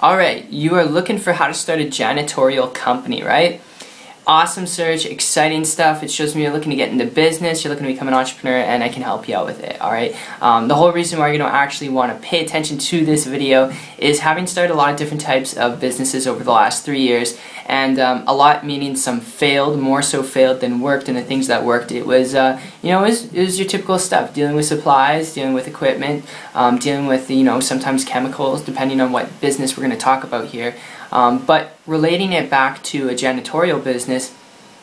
Alright, you are looking for how to start a janitorial company, right? Awesome search, exciting stuff. It shows me you're looking to get into business, you're looking to become an entrepreneur, and I can help you out with it, alright? The whole reason why you're going to actually want to pay attention to this video is having started a lot of different types of businesses over the last 3 years, and a lot meaning some failed, more so failed than worked, and the things that worked, it was, it was your typical stuff, dealing with supplies, dealing with equipment, dealing with, sometimes chemicals, depending on what business we're going to talk about here. But relating it back to a janitorial business,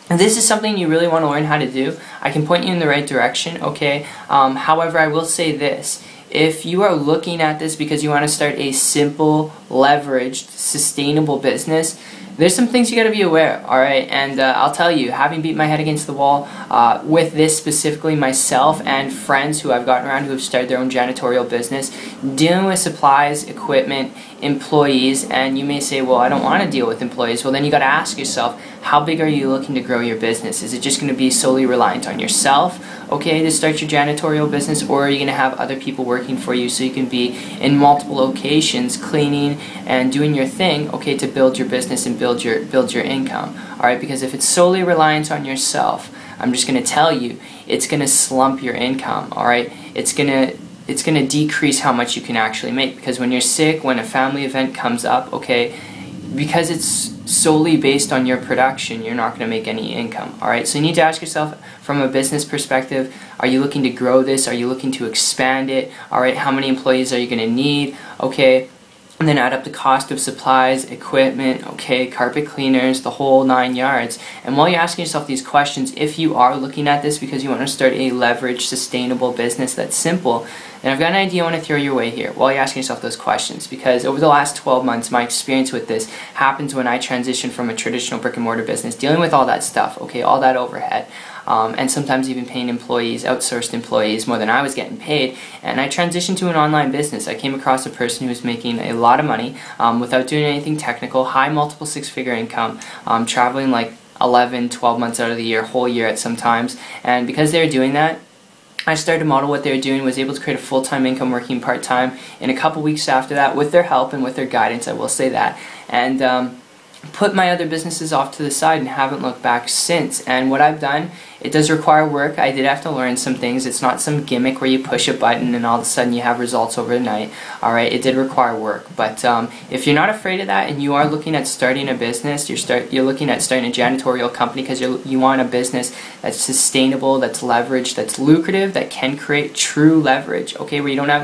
this is something you really want to learn how to do. I can point you in the right direction, okay? However, I will say this. If you are looking at this because you want to start a simple, leveraged, sustainable business, there's some things you got to be aware of, alright? And I'll tell you, having beat my head against the wall with this specifically, myself and friends who I've gotten around who have started their own janitorial business, dealing with supplies, equipment, employees, and you may say, well, I don't want to deal with employees. Well, then you got to ask yourself, how big are you looking to grow your business? Is it just going to be solely reliant on yourself, okay, to start your janitorial business, or are you going to have other people working for you so you can be in multiple locations cleaning and doing your thing, okay, to build your business and build your income, alright? Because if it's solely reliant on yourself, I'm just going to tell you, it's going to slump your income, alright? It's going to decrease how much you can actually make, because when you're sick, when a family event comes up, okay, because it's solely based on your production, you're not going to make any income, alright? So you need to ask yourself from a business perspective, are you looking to grow this? Are you looking to expand it? Alright, how many employees are you going to need? Okay, and then add up the cost of supplies, equipment, okay, carpet cleaners, the whole 9 yards. And while you're asking yourself these questions, if you are looking at this because you want to start a leveraged, sustainable business that's simple, then I've got an idea I want to throw your way here while you're asking yourself those questions. Because over the last 12 months, my experience with this happens when I transitioned from a traditional brick and mortar business, dealing with all that stuff, okay, all that overhead, and sometimes even paying employees, outsourced employees, more than I was getting paid. And I transitioned to an online business. I came across a person who was making a lot of money without doing anything technical, high multiple six-figure income, traveling like 11, 12 months out of the year, whole year at some times. And because they were doing that, I started to model what they were doing, was able to create a full-time income working part-time in a couple weeks after that with their help and with their guidance, I will say that. And put my other businesses off to the side and haven't looked back since. And what I've done, it does require work. I did have to learn some things. It's not some gimmick where you push a button and all of a sudden you have results overnight. Alright, it did require work. But if you're not afraid of that and you are looking at starting a business, you're looking at starting a janitorial company because you want a business that's sustainable, that's leveraged, that's lucrative, that can create true leverage, okay, where you don't have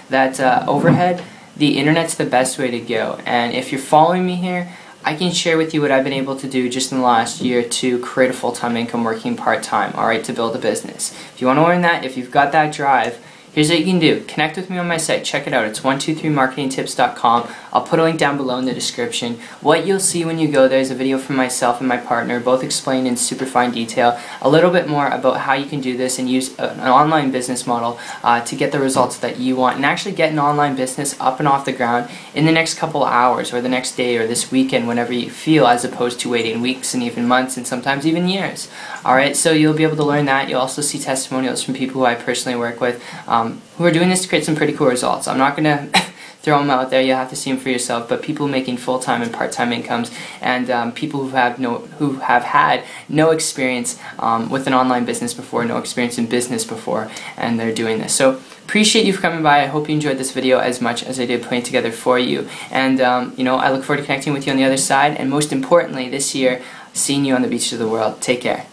that overhead, the internet's the best way to go. And if you're following me here, I can share with you what I've been able to do just in the last year to create a full-time income working part-time, alright, to build a business. If you want to learn that, if you've got that drive, here's what you can do. Connect with me on my site. Check it out. It's 123marketingtips.com. I'll put a link down below in the description. What you'll see when you go there is a video from myself and my partner, both explained in super fine detail, a little bit more about how you can do this and use an online business model to get the results that you want and actually get an online business up and off the ground in the next couple hours or the next day or this weekend, whenever you feel, as opposed to waiting weeks and even months and sometimes even years. Alright, so you'll be able to learn that. You'll also see testimonials from people who I personally work with who are doing this to create some pretty cool results. I'm not going to throw them out there, you'll have to see them for yourself, but people making full-time and part-time incomes, and people who have had no experience with an online business before, no experience in business before, and they're doing this. So appreciate you for coming by. I hope you enjoyed this video as much as I did putting it together for you. And I look forward to connecting with you on the other side, and most importantly this year, seeing you on the beaches of the world. Take care.